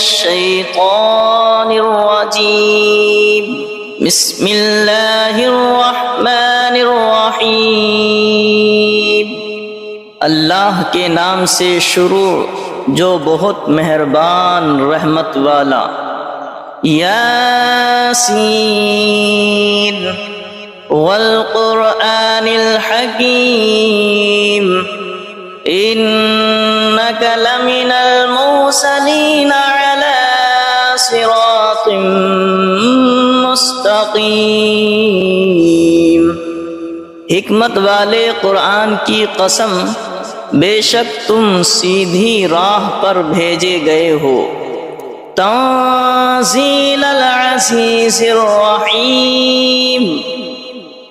الشیطان الرجیم بسم اللہ الرحمن الرحیم اللہ کے نام سے شروع جو بہت مہربان رحمت والا۔ یاسین والقرآن الحکیم انک لمن المرسلین علی صراط مستقیم۔ حکمت والے قرآن کی قسم، بے شک تم سیدھی راہ پر بھیجے گئے ہو۔ تنزیل العزیز الرحیم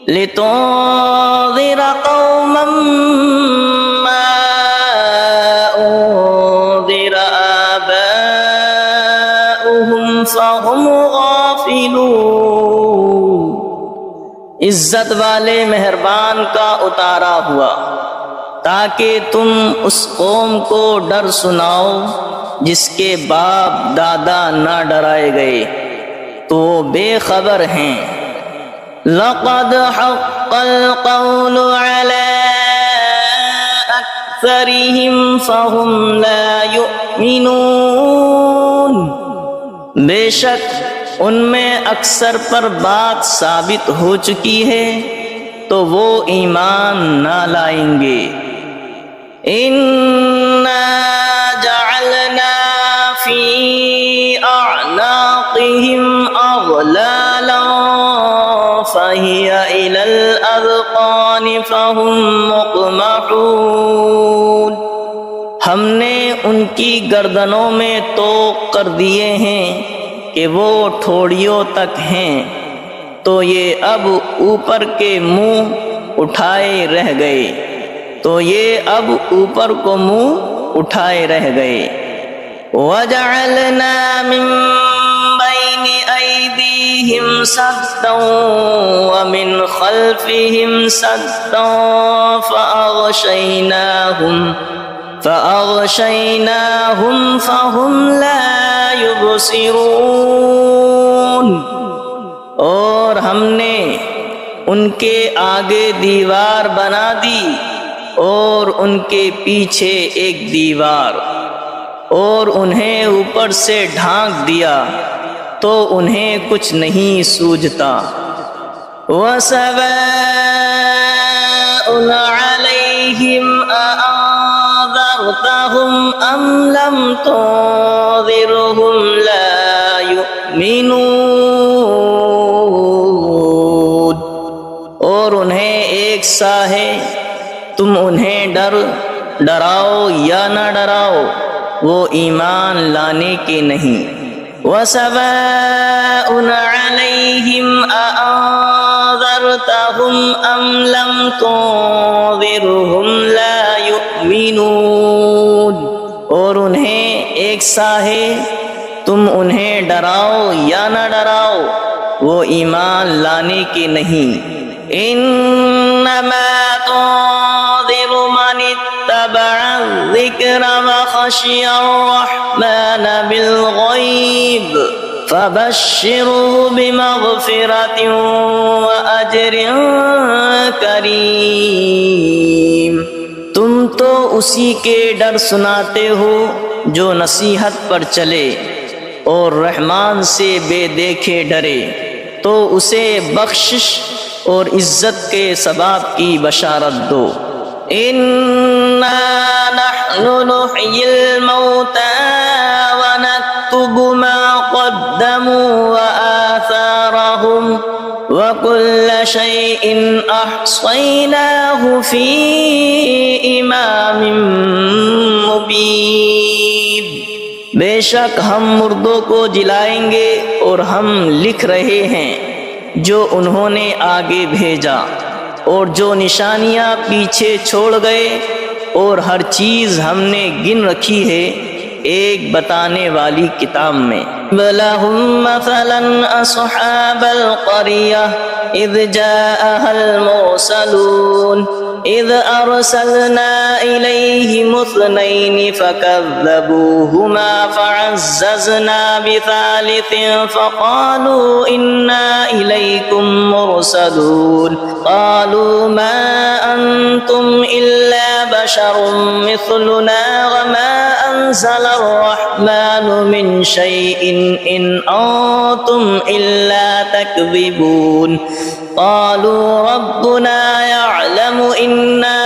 لتنذر قوما ما انذر آباؤهم فهم غافلون۔ عزت والے مہربان کا اتارا ہوا تاکہ تم اس قوم کو ڈر سناؤ جس کے باپ دادا نہ ڈرائے گئے تو وہ بے خبر ہیں۔ لقد حق القول على اکثرهم فهم لا يؤمنون۔ بے شک ان میں اکثر پر بات ثابت ہو چکی ہے تو وہ ایمان نہ لائیں گے۔ اِنَّا جَعَلْنَا فِي أَعْنَاقِهِمْ أَغْلَالًا فَهِيَ إِلَى الْأَذْقَانِ فَهُمْ مُقْمَحُونَ۔ ہم نے ان کی گردنوں میں طوق کر دیے ہیں کہ وہ ٹھوڑیوں تک ہیں، تو یہ اب اوپر کے منہ اٹھائے رہ گئے، تو یہ اب اوپر کو منہ اٹھائے رہ گئے۔ وَجَعَلْنَا مِن بَيْنِ أَيْدِيهِمْ سَدًّا وَمِنْ خَلْفِهِمْ سَدًّا فَأَغْشَيْنَاهُمْ فَهُمْ لَا يُبْصِرُونَ۔ اور ہم نے ان کے آگے دیوار بنا دی اور ان کے پیچھے ایک دیوار، اور انہیں اوپر سے ڈھانک دیا تو انہیں کچھ نہیں سوجھتا۔ وَسَوَاءٌ عَلَيْهِمْ أَأَنذَرْتَهُمْ أَمْ لَمْ تُنذِرْهُمْ لَا يُؤْمِنُونَ۔ اور انہیں ایک سا ہے، تم انہیں ڈراؤ یا نہ ڈراؤ، وہ ایمان لانے کے نہیں۔ وَسَوَاءٌ عَلَيْهِمْ أَأَنذَرْتَهُمْ أَمْ لَمْ تُنذِرْهُمْ لَا يُؤْمِنُونَ۔ اور انہیں ایک سا ہے، تم انہیں ڈراؤ یا نہ ڈراؤ، وہ ایمان لانے کے نہیں۔ انما تنذر من اتبع الذکر وخشی الرحمن بالغیب فبشره بمغفرة وأجر کریم۔ تم تو اسی کے ڈر سناتے ہو جو نصیحت پر چلے اور رحمان سے بے دیکھے ڈرے، تو اسے بخشش اور عزت کے ثواب کی بشارت دو۔ اِنَّا نَحْنُ نُحْيِي الْمَوْتَى وَنَكْتُبُ مَا قَدَّمُوا وَآثَارَهُمْ وَكُلَّ شَيْءٍ أَحْصَيْنَاهُ فِي إِمَامٍ مُبِينٍ۔ بے شک ہم مردوں کو جلائیں گے اور ہم لکھ رہے ہیں جو انہوں نے آگے بھیجا اور جو نشانیاں پیچھے چھوڑ گئے، اور ہر چیز ہم نے گن رکھی ہے ایک بتانے والی کتاب میں۔ وَلَهُمْ مَثَلًا أَصْحَابَ الْقَرْيَةِ إِذْ جَاءَهَا الْمُرْسَلُونَ إذ أرسلنا إليهم اثنين فكذبوهما فعززنا بثالث فقالوا إنا إليكم مرسلون قالوا ما أنتم إلا بشر مثلنا وما أنزل الرحمن من شيء إن أنتم إلا تكذبون قالوا ربنا يعلم إنا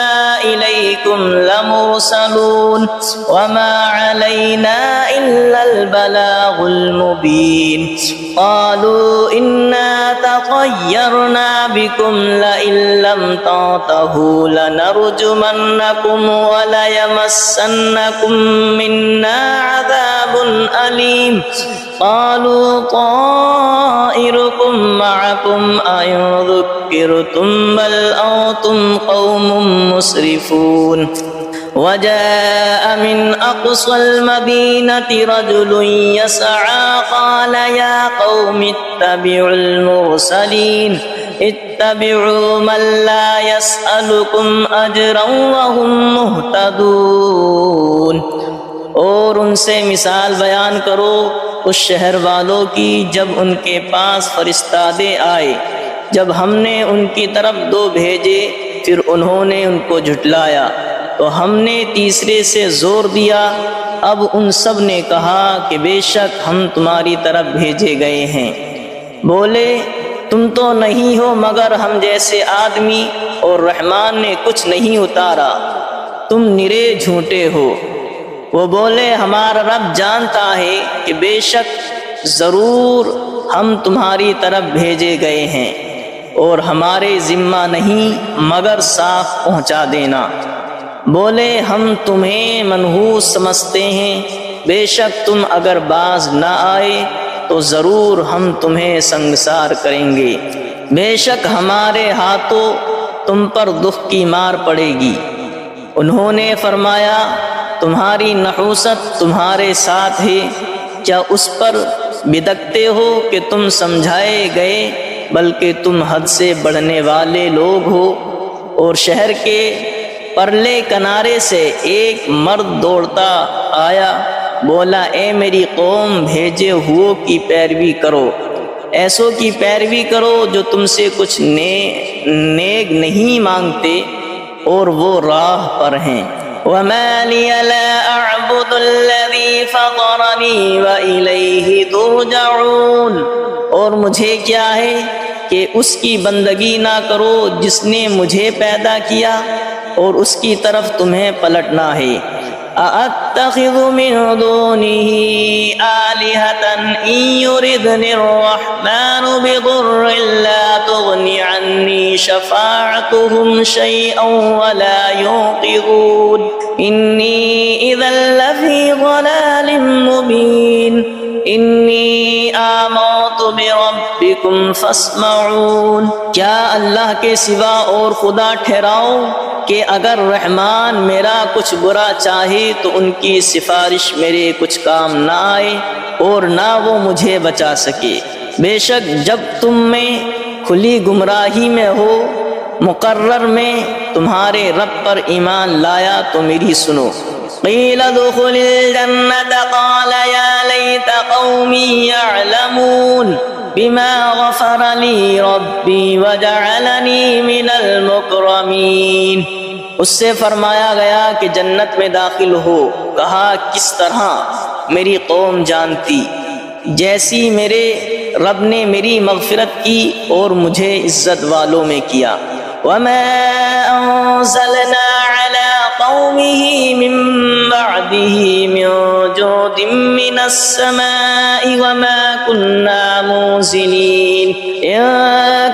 إليكم لمرسلون وما علينا إلا البلاغ المبين قالوا إنا تطيرنا بكم لئن لم تنتهوا لنرجمنكم وليمسنكم منا عذاب أليم قالوا طائركم معكم أئن ذكرتم بل أنتم قوم مسرفون وجاء من أقصى المدينة رجل يسعى قال يا قوم اتبعوا المرسلين اتبعوا من لا يسألكم أجرا وهم مهتدون اور ان سے مثال بیان کرو اس شہر والوں کی جب ان کے پاس فرستادے آئے، جب ہم نے ان کی طرف دو بھیجے پھر انہوں نے ان کو جھٹلایا تو ہم نے تیسرے سے زور دیا۔ اب ان سب نے کہا کہ بے شک ہم تمہاری طرف بھیجے گئے ہیں۔ بولے تم تو نہیں ہو مگر ہم جیسے آدمی اور رحمان نے کچھ نہیں اتارا، تم نرے جھوٹے ہو۔ وہ بولے ہمارا رب جانتا ہے کہ بے شک ضرور ہم تمہاری طرف بھیجے گئے ہیں اور ہمارے ذمہ نہیں مگر صاف پہنچا دینا۔ بولے ہم تمہیں منحوس سمجھتے ہیں، بے شک تم اگر باز نہ آئے تو ضرور ہم تمہیں سنگسار کریں گے، بے شک ہمارے ہاتھوں تم پر دکھ کی مار پڑے گی۔ انہوں نے فرمایا تمہاری نحوست تمہارے ساتھ ہے، کیا اس پر بدکتے ہو کہ تم سمجھائے گئے، بلکہ تم حد سے بڑھنے والے لوگ ہو۔ اور شہر کے پرلے کنارے سے ایک مرد دوڑتا آیا، بولا اے میری قوم بھیجے ہوئوں کی پیروی کرو، ایسوں کی پیروی کرو جو تم سے کچھ نیک نہیں مانگتے اور وہ راہ پر ہیں۔ وَمَا لِيَ لَا أَعْبُدُ الَّذِي فَطَرَنِي وَإِلَيْهِ تُرْجَعُونَ، اور مجھے کیا ہے کہ اس کی بندگی نہ کرو جس نے مجھے پیدا کیا اور اس کی طرف تمہیں پلٹنا ہے۔ أَأَتَّخِذُ مِن دُونِهِ آلِهَةً إِن يُرِدْنِ الرَّحْمَنُ بِضُرٍّ لَّا تُغْنِ عَنِّي شَفَاعَتُهُمْ شَيْئًا وَلَا يُنقِذُونِ إِنِّي إِذًا لَّفِي ضَلَالٍ مُّبِينٍ إِنِّي آمَنتُ بِرَبِّكُمْ فَاسْمَعُونِ، کیا اللہ کے سوا اور خدا ٹھہراؤ کہ اگر رحمان میرا کچھ برا چاہے تو ان کی سفارش میرے کچھ کام نہ آئے اور نہ وہ مجھے بچا سکے۔ بے شک جب تم میں کھلی گمراہی میں ہو مقرر میں تمہارے رب پر ایمان لایا تو میری سنو۔ قیل ادخل الجنة قال یا لیت قومی یعلمون بما غفر لی ربی وجعلنی من المکرمین، اس سے فرمایا گیا کہ جنت میں داخل ہو، کہا کس طرح میری قوم جانتی، جیسی میرے رب نے میری مغفرت کی اور مجھے عزت والوں میں کیا۔ وما انزلنا على قومه من بعده من جود من السماء وما كنا منزلين إن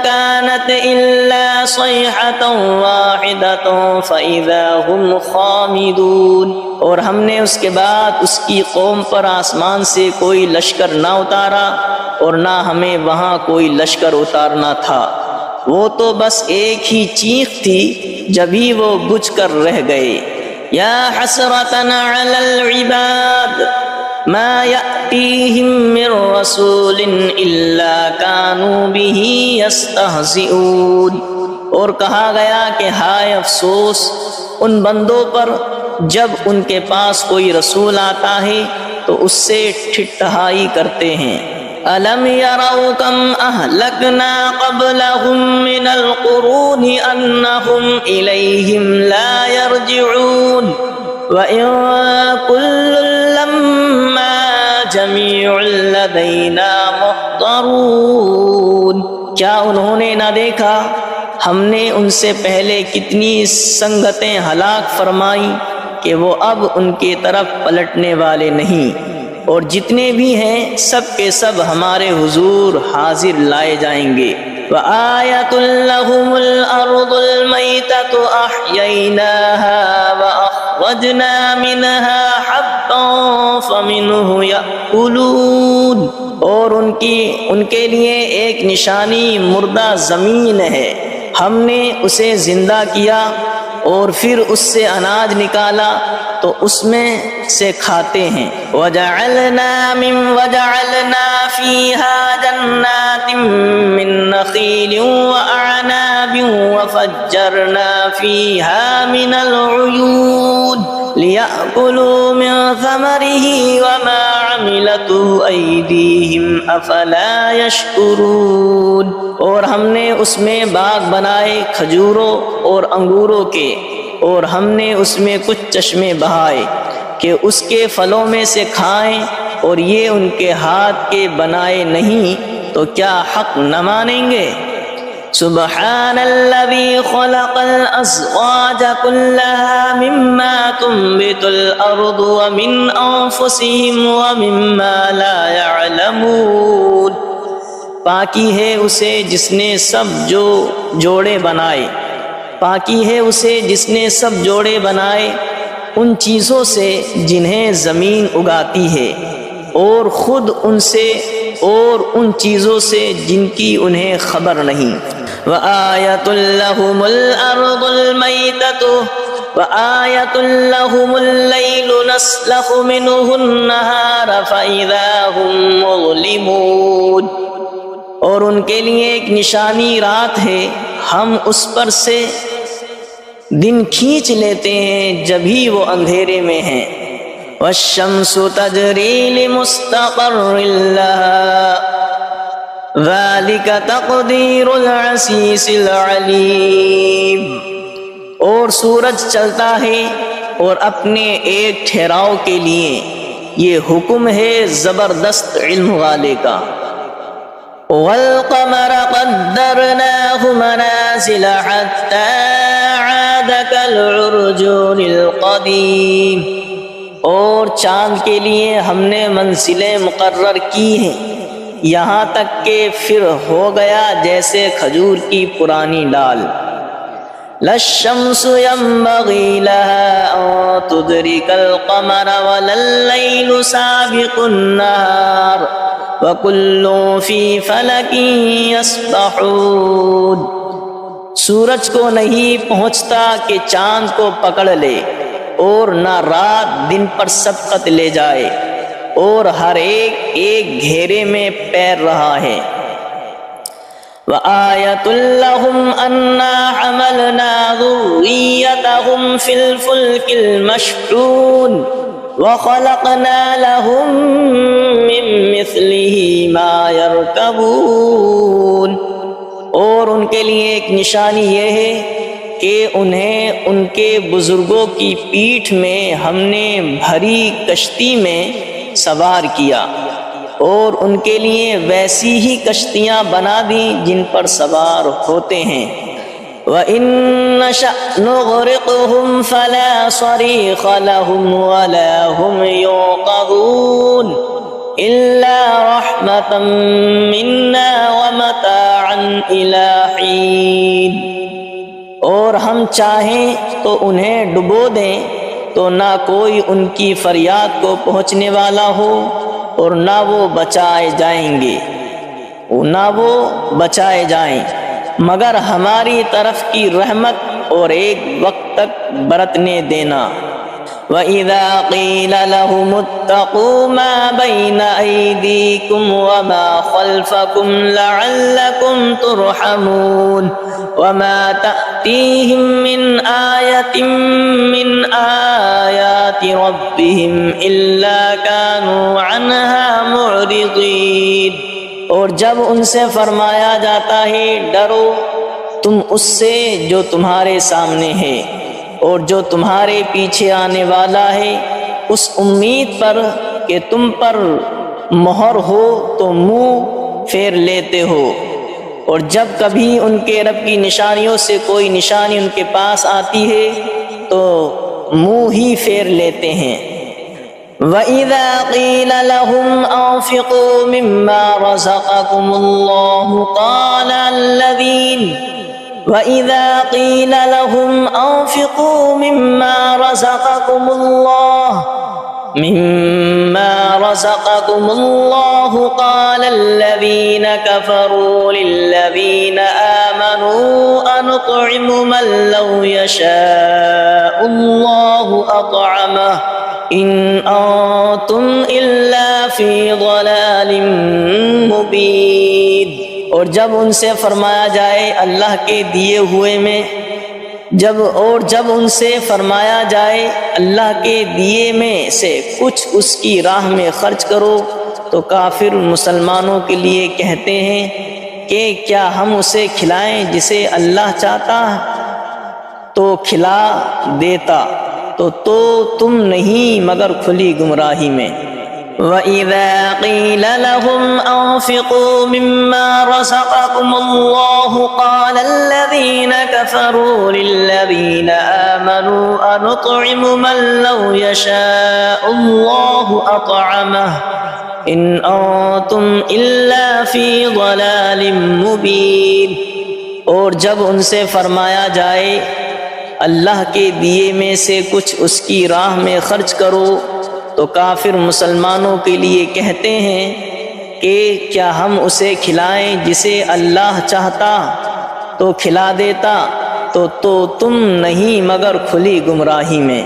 كانت إلا صيحة واحدة فإذا هم خامدون، اور ہم نے اس کے بعد اس کی قوم پر آسمان سے کوئی لشکر نہ اتارا اور نہ ہمیں وہاں کوئی لشکر اتارنا تھا، وہ تو بس ایک ہی چیخ تھی جبھی وہ بجھ کر رہ گئے۔ یا حسرتنا علی العباد ما یأتیہم من رسول الا کانوا به یستہزئون، اور کہا گیا کہ ہائے افسوس ان بندوں پر جب ان کے پاس کوئی رسول آتا ہے تو اس سے ٹھٹھائی کرتے ہیں۔ أَلَمْ يَرَوْا كَمْ أَهْلَكْنَا قَبْلَهُمْ مِنَ الْقُرُونِ أَنَّهُمْ إِلَيْهِمْ لَا يَرْجِعُونَ وَإِن كُلٌّ لَّمَّا جَمِيعٌ لَّدَيْنَا مُحْضَرُونَ۔ کیا انہوں نے نہ دیکھا ہم نے ان سے پہلے کتنی سنگتیں ہلاک فرمائیں کہ وہ اب ان کی طرف پلٹنے والے نہیں، اور جتنے بھی ہیں سب کے سب ہمارے حضور حاضر لائے جائیں گے۔ وَآيَةٌ لَّهُمُ الْأَرْضُ الْمَيْتَةُ أَحْيَيْنَاهَا وَأَخْرَجْنَا مِنْهَا حَبًّا فَمِنْهُ يَأْكُلُونَ۔ اور ان کے لیے ایک نشانی مردہ زمین ہے، ہم نے اسے زندہ کیا اور پھر اس سے اناج نکالا تو اس میں سے کھاتے ہیں۔ وَجَعَلْنَا فِيهَا جَنَّاتٍ مِّن نَّخِيلٍ وَأَعْنَابٍ وَفَجَّرْنَا فِيهَا مِنَ الْعُيُونِ لِيَأْكُلُوا مِن ثَمَرِهِ وَمَا عَمِلَتْهُ أَيْدِيهِمْ أَفَلَا يَشْكُرُونَ۔ اور ہم نے اس میں باغ بنائے کھجوروں اور انگوروں کے، اور ہم نے اس میں کچھ چشمے بہائے کہ اس کے پھلوں میں سے کھائیں، اور یہ ان کے ہاتھ کے بنائے نہیں تو کیا حق نہ مانیں گے؟ سبحان الذي خلق الأزواج كلها مما تنبت الأرض ومن أنفسهم ومما لا يعلمون۔ پاکی ہے اسے جس نے سب جوڑے بنائے، پاکی ہے اسے جس نے سب جوڑے بنائے ان چیزوں سے جنہیں زمین اگاتی ہے، اور خود ان سے اور ان چیزوں سے جن کی انہیں خبر نہیں۔ وَآيَةٌ لَّهُمُ الْأَرْضُ الْمَيْتَةُ وَآيَةٌ لَّهُمُ اللَّيْلُ نَسْلَخُ مِنْهُ النَّهَارَ فَإِذَا هُمْ مُظْلِمُونَ۔ اور ان کے لیے ایک نشانی رات ہے، ہم اس پر سے دن کھینچ لیتے ہیں جبھی وہ اندھیرے میں ہیں۔ وَالشَّمْسُ تَجْرِي لِمُسْتَقَرٍّ لَّهَا ذَلِكَ تَقْدِيرُ الْعَزِيزِ الْعَلِيمِ۔ اور سورج چلتا ہے اور اپنے ایک ٹھہراؤ کے لیے، یہ حکم ہے زبردست علم والے کا۔ وَالْقَمَرَ قَدَّرْنَاهُ مَنَازِلَ حَتَّى عَادَ كَالْعُرْجُونِ الْقَدِيمِ۔ اور چاند کے لیے ہم نے منزلیں مقرر کی ہیں یہاں تک کہ پھر ہو گیا جیسے کھجور کی پرانی ڈال۔ لَا الشَّمْسُ يَنبَغِي لَهَا أَن تُدْرِكَ الْقَمَرَ وَلَا اللَّيْلُ سَابِقُ النَّهَارِ وَكُلٌّ فِي فَلَكٍ يَسْبَحُونَ۔ سورج کو نہیں پہنچتا کہ چاند کو پکڑ لے، اور نہ رات دن پر سبقت لے جائے، اور ہر ایک گھیرے میں پیر رہا ہے۔ وَآيَةٌ لَّهُمْ أَنَّا حَمَلْنَا ذُرِّيَّتَهُمْ فِي الْفُلْكِ الْمَشْحُونِ وَخَلَقْنَا لَهُم مِّن مِّثْلِهِ مَا يَرْكَبُونَ۔ اور ان کے لیے ایک نشانی یہ ہے کہ انہیں ان کے بزرگوں کی پیٹھ میں ہم نے بھری کشتی میں سوار کیا، اور ان کے لیے ویسی ہی کشتیاں بنا دیں جن پر سوار ہوتے ہیں۔ وَإِن نَّشَأْ نُغْرِقْهُمْ فَلَا صَرِيخَ لَهُمْ وَلَا هُمْ يُنقَذُونَ إِلَّا رَحْمَةً مِّنَّا وَمَتَاعًا إِلَىٰ حِينٍ۔ اور ہم چاہیں تو انہیں ڈبو دیں تو نہ کوئی ان کی فریاد کو پہنچنے والا ہو، اور نہ وہ بچائے جائیں مگر ہماری طرف کی رحمت اور ایک وقت تک برتنے دینا۔ وَإِذَا قِيلَ لَهُمُ اتَّقُوا مَا بَيْنَ أَيْدِيكُمْ وَمَا خَلْفَكُمْ لَعَلَّكُمْ تُرْحَمُونَ وَمَا تَأْتِيهِمْ مِنْ آيَةٍ مِنْ آيَاتِ رَبِّهِمْ إِلَّا كَانُوا عَنْهَا مُعْرِضِينَ۔ اور جب ان سے فرمایا جاتا ہے ڈرو تم اس سے جو تمہارے سامنے ہے اور جو تمہارے پیچھے آنے والا ہے، اس امید پر کہ تم پر مہر ہو تو منہ پھیر لیتے ہو، اور جب کبھی ان کے رب کی نشانیوں سے کوئی نشانی ان کے پاس آتی ہے تو منہ ہی پھیر لیتے ہیں۔ وَإِذَا قِيلَ لَهُمْ أَنفِقُوا مِمَّا رَزَقَكُمُ اللَّهُ وَإِذَا قِيلَ لَهُمْ أَنفِقُوا مِمَّا رَزَقَكُمُ اللَّهُ قَالَ الَّذِينَ كَفَرُوا لِلَّذِينَ آمَنُوا أَنُطْعِمُ مَن لَّوْ يَشَاءُ اللَّهُ أَطْعَمَهُ إِنْ أَنتُمْ إِلَّا فِي ضَلَالٍ مُّبِينٍ۔ اور جب ان سے فرمایا جائے اللہ کے دیے ہوئے میں جب ان سے فرمایا جائے اللہ کے دیے میں سے کچھ اس کی راہ میں خرچ کرو تو کافر مسلمانوں کے لیے کہتے ہیں کہ کیا ہم اسے کھلائیں جسے اللہ چاہتا تو کھلا دیتا، تو تم نہیں مگر کھلی گمراہی میں۔ وَإِذَا قِيلَ لَهُمْ أَنفِقُوا مِمَّا رَزَقَكُمُ اللَّهُ قَالَ الَّذِينَ كَفَرُوا لِلَّذِينَ آمَنُوا أَنُطْعِمُ مَن لَّوْ يَشَاءُ اللَّهُ أَطْعَمَهُ إِنْ أَنتُمْ إِلَّا فِي ضَلَالٍ مُّبِينٍ۔ اور جب ان سے فرمایا جائے اللہ کے دیے میں سے کچھ اس کی راہ میں خرچ کرو تو کافر مسلمانوں کے لیے کہتے ہیں کہ کیا ہم اسے کھلائیں جسے اللہ چاہتا تو کھلا دیتا، تو تم نہیں مگر کھلی گمراہی میں۔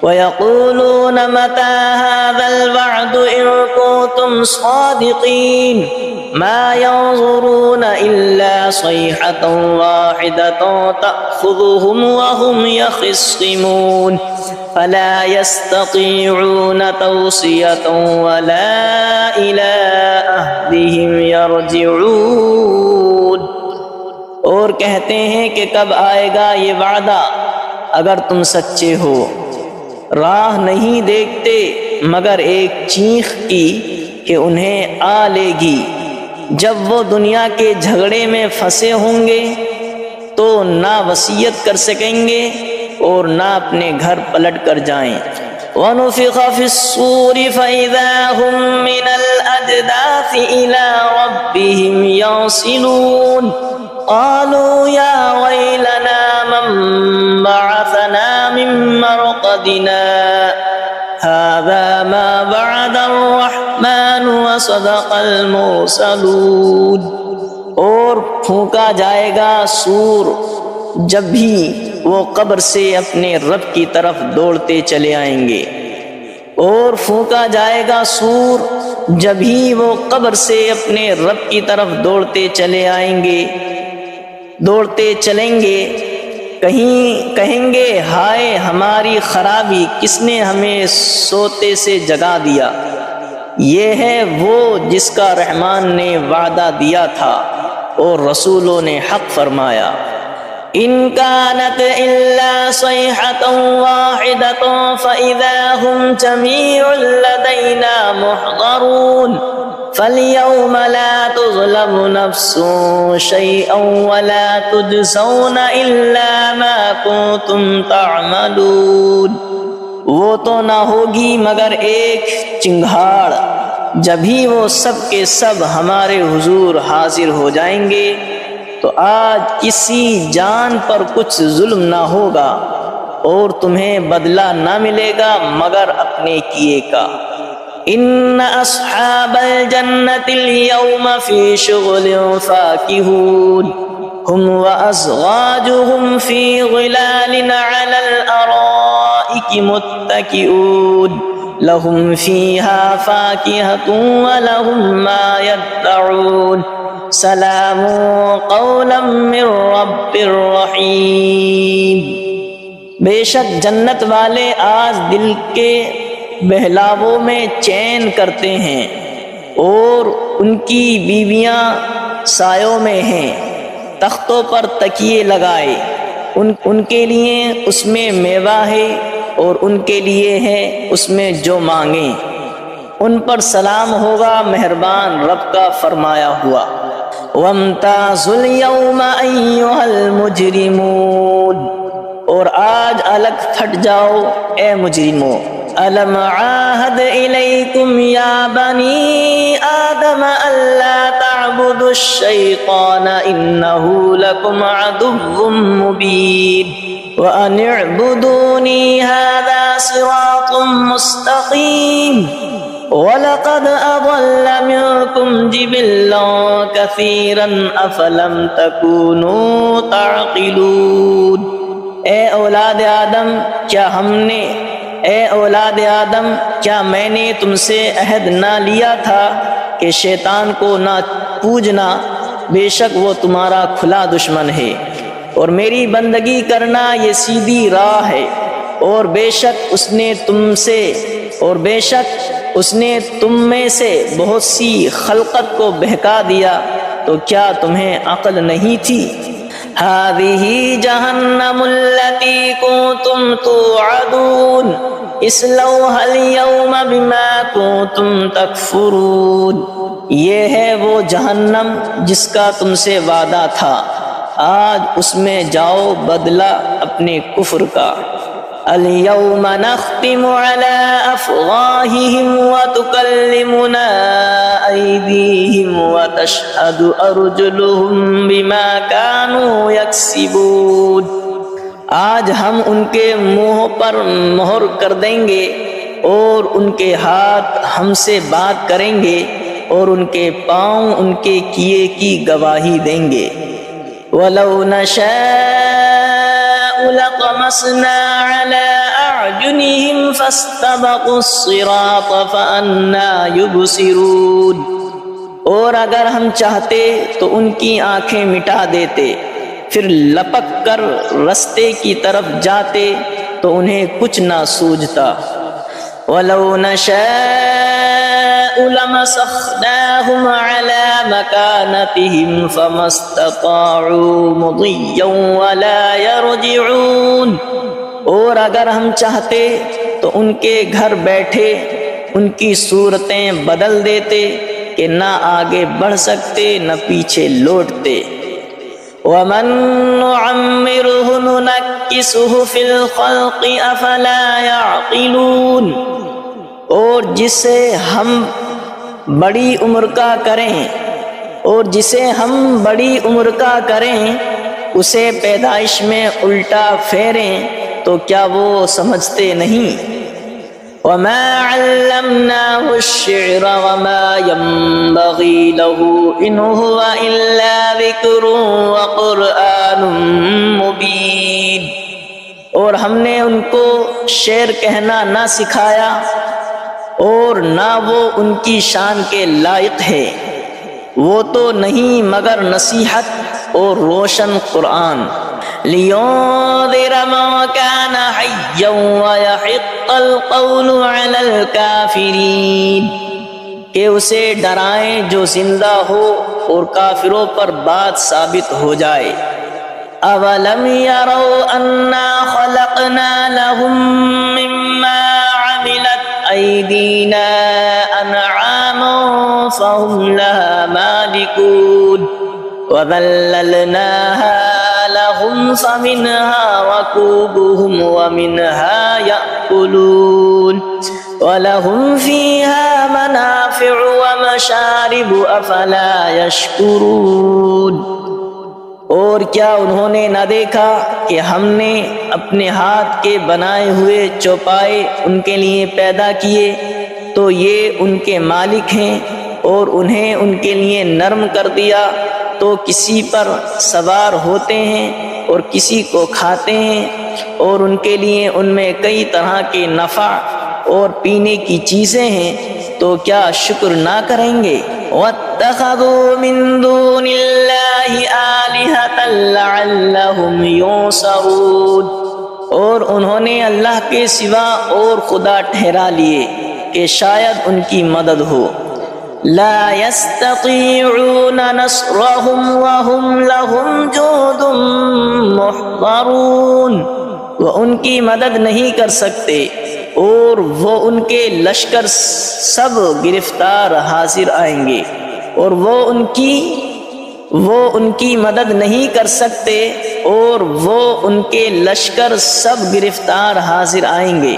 وَيَقُولُونَ مَتَىٰ هَٰذَا الْوَعْدُ إِن كُنتُمْ صَادِقِينَ مَا يَنظُرُونَ إِلَّا صَيْحَةً وَاحِدَةً تَأْخُذُهُمْ وَهُمْ يَخِصِّمُونَ فَلَا يَسْتَطِيعُونَ تَوْصِيَةً وَلَا إِلَىٰ أَهْلِهِمْ يَرْجِعُونَ۔ اور کہتے ہیں کہ کب آئے گا یہ وعدہ اگر تم سچے ہو، راہ نہیں دیکھتے مگر ایک چیخ کی کہ انہیں آ لے گی، جب وہ دنیا کے جھگڑے میں پھنسے ہوں گے تو نہ وصیت کر سکیں گے اور نہ اپنے گھر پلٹ کر جائیں۔ وَنُفِخَ فِي الصُّورِ فَإِذَا هُم مِّنَ الْأَجْدَاثِ إِلَىٰ رَبِّهِمْ يَنسِلُونَ قَالُوا يَا وَيْلَنَا مَن بَعَثَنَا مِن مَّرْقَدِنَا هَٰذَا مَا وَعَدَ الرَّحْمَٰنُ وَصَدَقَ الْمُرْسَلُونَ۔ اور پھونکا جائے گا سور جب بھی وہ قبر سے اپنے رب کی طرف دوڑتے چلے آئیں گے، اور پھونکا جائے گا سور جب ہی وہ قبر سے اپنے رب کی طرف دوڑتے چلے آئیں گے، دوڑتے چلیں گے، کہیں گے ہائے ہماری خرابی، کس نے ہمیں سوتے سے جگا دیا۔ یہ ہے وہ جس کا رحمان نے وعدہ دیا تھا اور رسولوں نے حق فرمایا۔ إِن كَانَتْ إِلَّا صَيْحَةً وَاحِدَةً فَإِذَا هُمْ جَمِيعٌ لَّدَيْنَا مُحْضَرُونَ فَالْيَوْمَ لَا تُظْلَمُ نَفْسٌ شَيْئًا وَلَا تُجْزَوْنَ إِلَّا مَا كُنتُمْ تَعْمَلُونَ۔ وہ تو نہ ہوگی مگر ایک چنگھاڑ، جبھی وہ سب کے سب ہمارے حضور حاضر ہو جائیں گے تو آج کسی جان پر کچھ ظلم نہ ہوگا اور تمہیں بدلہ نہ ملے گا مگر اپنے کیے کا۔ ان اصحاب الجنة اليوم في شغل فاكهون هم وازواجهم في ظلال على الارائك الارائك متكئون لهم فيها فاكهة ولهم ما يدعون سلام قولا من رب رحیم۔ بے شک جنت والے آج دل کے بہلاووں میں چین کرتے ہیں، اور ان کی بیویاں سایوں میں ہیں، تختوں پر تکیے لگائے، ان کے لیے اس میں میوہ ہے اور ان کے لیے ہے اس میں جو مانگیں، ان پر سلام ہوگا مہربان رب کا فرمایا ہوا۔ وَامْتَازُوا الْيَوْمَ أَيُّهَا الْمُجْرِمُونَ، اور آج الگ پھٹ جاؤ اے مجرموں۔ أَلَمْ عَاهَدْ إِلَيْكُمْ يَا بَنِي آدَمَ أَلَّا تَعْبُدُوا الشَّيْطَانَ إِنَّهُ لَكُمْ عَدُوٌّ مُّبِينٌ وَأَنِ اعْبُدُونِي هَذَا صِرَاطٌ مُّسْتَقِيمٌ وَلَقَدْ أَضَلَّ مِنكُمْ جِبِلًّا كَثِيرًا أَفَلَمْ تَكُونُوا تَعْقِلُونَ۔ اے اولاد آدم کیا میں نے تم سے عہد نہ لیا تھا کہ شیطان کو نہ پوجنا، بے شک وہ تمہارا کھلا دشمن ہے، اور میری بندگی کرنا یہ سیدھی راہ ہے، اور بے شک اس نے تم میں سے بہت سی خلقت کو بہکا دیا، تو کیا تمہیں عقل نہیں تھی؟ هذه جہنم التي كنتم توعدون اصلوها اليوم بما كنتم تکفرون، یہ ہے وہ جہنم جس کا تم سے وعدہ تھا، آج اس میں جاؤ بدلہ اپنے کفر کا۔ اليوم نختم على أفواههم وتكلمنا أيديهم وتشهد أرجلهم بما كانوا يكسبون، آج ہم ان کے منہ پر مہر کر دیں گے، اور ان کے ہاتھ ہم سے بات کریں گے، اور ان کے پاؤں ان کے کیے کی گواہی دیں گے۔ وَلَوْ نَشَاءُ لَطَمَسْنَا عَلَىٰ أَعْيُنِهِمْ فَاسْتَبَقُوا الصِّرَاطَ فَأَنَّىٰ يُبْصِرُونَ، اور اگر ہم چاہتے تو ان کی آنکھیں مٹا دیتے، پھر لپک کر رستے کی طرف جاتے تو انہیں کچھ نہ سوجھتا۔ وَلَوْ نَشَاءُ لَمَسَخْنَاهُمْ عَلَىٰ مَكَانَتِهِمْ فَمَا اسْتَطَاعُوا مُضِيًّا وَلَا يَرْجِعُونَ، اور اگر ہم چاہتے تو ان کے گھر بیٹھے ان کی صورتیں بدل دیتے کہ نہ آگے بڑھ سکتے نہ پیچھے لوٹتے۔ وَمَن نُّعَمِّرْهُ نُنَكِّسْهُ فِي الْخَلْقِ أَفَلَا يَعْقِلُونَ، اور جسے ہم بڑی عمر کا کریں اسے پیدائش میں الٹا پھیریں تو کیا وہ سمجھتے نہیں؟ وَمَا عَلَّمْنَاهُ الشِّعْرَ وَمَا يَنبَغِي لَهُ إِنْ هُوَ إِلَّا ذِكْرٌ وَقُرْآنٌ مُبِينٌ، اور ہم نے ان کو شعر کہنا نہ سکھایا، اور نہ وہ ان کی شان کے لائق ہے، وہ تو نہیں مگر نصیحت اور روشن قرآن۔ لِيُنذِرَ مَن كَانَ حَيًّا وَيَحِقَّ الْقَوْلُ عَلَى الْكَافِرِينَ، کہ اسے ڈرائیں جو زندہ ہو اور کافروں پر بات ثابت ہو جائے۔ أَوَلَمْ يَرَوْا أَنَّا خَلَقْنَا لَهُم مِّمَّا عَمِلَتْ أَيْدِينَا أَنْعَامًا فَهُمْ لَهَا مَالِكُونَ وَذَلَّلْنَاهَا لَهُمْ فَمِنْهَا رَكُوبُهُمْ وَمِنْهَا يَأْكُلُونَ وَلَهُمْ فِيهَا مَنَافِعُ وَمَشَارِبُ أَفَلَا يَشْكُرُونَ، اور کیا انہوں نے نہ دیکھا کہ ہم نے اپنے ہاتھ کے بنائے ہوئے چوپائے ان کے لیے پیدا کیے، تو یہ ان کے مالک ہیں، اور انہیں ان کے لیے نرم کر دیا تو کسی پر سوار ہوتے ہیں اور کسی کو کھاتے ہیں، اور ان کے لیے ان میں کئی طرح کے نفع اور پینے کی چیزیں ہیں، تو کیا شکر نہ کریں گے؟ وَاتَّخَذُوا مِن دُونِ اللَّهِ آلِهَةً لَعَلَّهُمْ يُنصَرُونَ، اور انہوں نے اللہ کے سوا اور خدا ٹھہرا لیے کہ شاید ان کی مدد ہو۔ لا يستطيعون نصرهم وهم لهم جند محضرون، وہ ان کی مدد نہیں کر سکتے اور وہ ان کے لشکر سب گرفتار حاضر آئیں گے، اور وہ ان کی مدد نہیں کر سکتے اور وہ ان کے لشکر سب گرفتار حاضر آئیں گے۔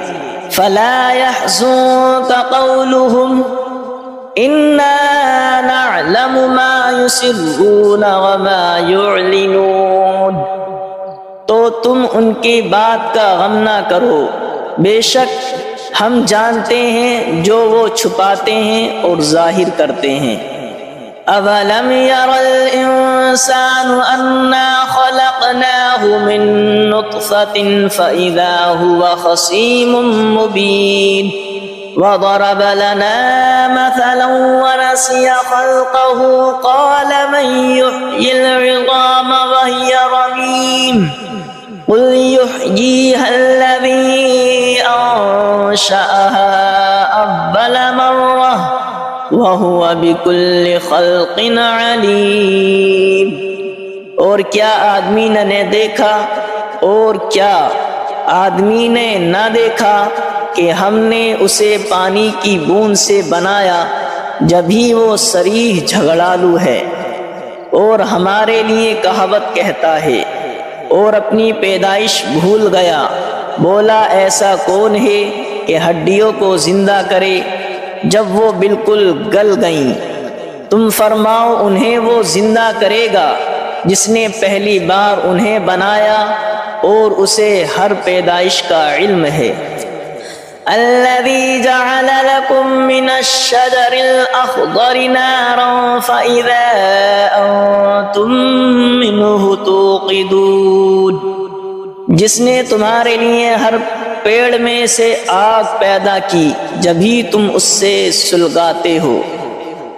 فلا يحزنك قولهم انا نعلم ما يسرون وما يعلنون، تو تم ان کی بات کا غم نہ کرو، بے شک ہم جانتے ہیں جو وہ چھپاتے ہیں اور ظاہر کرتے ہیں۔ اولم ير الانسان انا خلقناه من نطفة فاذا هو خصيم مبين، وضرب لنا مثلا ونسي خلقه قال من يحيي العظام وهي رميم قل يحييها الذي أنشأها أول مرة وهو بكل خلق عليم، اور کیا آدمی نے دیکھا اور کیا آدمی نے نہ دیکھا کہ ہم نے اسے پانی کی بوند سے بنایا جبھی وہ صریح جھگڑالو ہے، اور ہمارے لیے کہاوت کہتا ہے اور اپنی پیدائش بھول گیا، بولا ایسا کون ہے کہ ہڈیوں کو زندہ کرے جب وہ بالکل گل گئیں؟ تم فرماؤ انہیں وہ زندہ کرے گا جس نے پہلی بار انہیں بنایا اور اسے ہر پیدائش کا علم ہے۔ الذي جعل لكم من الشجر الأخضر نارا فإذا أنتم منه توقدون، جس نے تمہارے لیے ہر پیڑ میں سے آگ پیدا کی جبھی تم اس سے سلگاتے ہو۔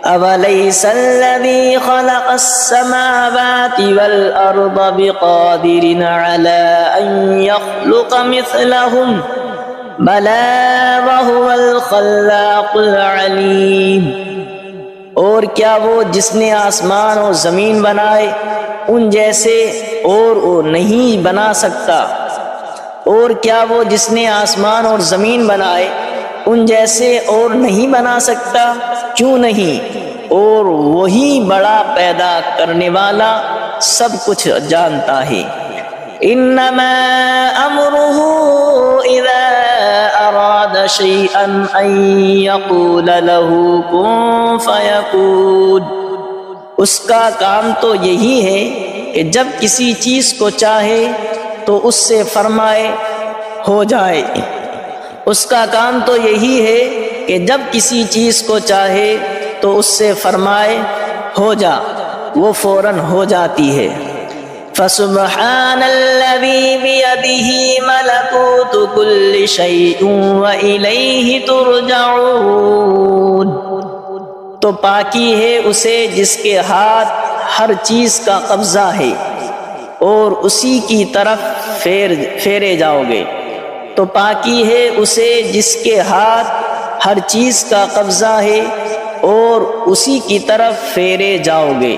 أَوَلَيْسَ الَّذِي خَلَقَ السَّمَاوَاتِ وَالْأَرْضَ بِقَادِرٍ عَلَىٰ أَن يَخْلُقَ مِثْلَهُمْ بَلَىٰ وَهُوَ الْخَلَّاقُ الْعَلِيمُ، اور کیا وہ جس نے آسمان اور زمین بنائے ان جیسے اور وہ نہیں بنا سکتا؟ اور کیا وہ جس نے آسمان اور زمین بنائے ان جیسے اور نہیں بنا سکتا؟ کیوں نہیں، اور وہی بڑا پیدا کرنے والا سب کچھ جانتا ہے۔ انما امره اذا اراد شيئا ان يقول له كن فيكون، اس کا کام تو یہی ہے کہ جب کسی چیز کو چاہے تو اس سے فرمائے ہو جائے۔ اس کا کام تو یہی ہے کہ جب کسی چیز کو چاہے تو اس سے فرمائے ہو جا، وہ فوراً ہو جاتی ہے۔ فسبحان الذي بيده ملكوت كل شيء وإليه ترجعون، تو پاکی ہے اسے جس کے ہاتھ ہر چیز کا قبضہ ہے اور اسی کی طرف پھیرے جاؤ گے۔ تو پاکی ہے اسے جس کے ہاتھ ہر چیز کا قبضہ ہے اور اسی کی طرف پھیرے جاؤ گے۔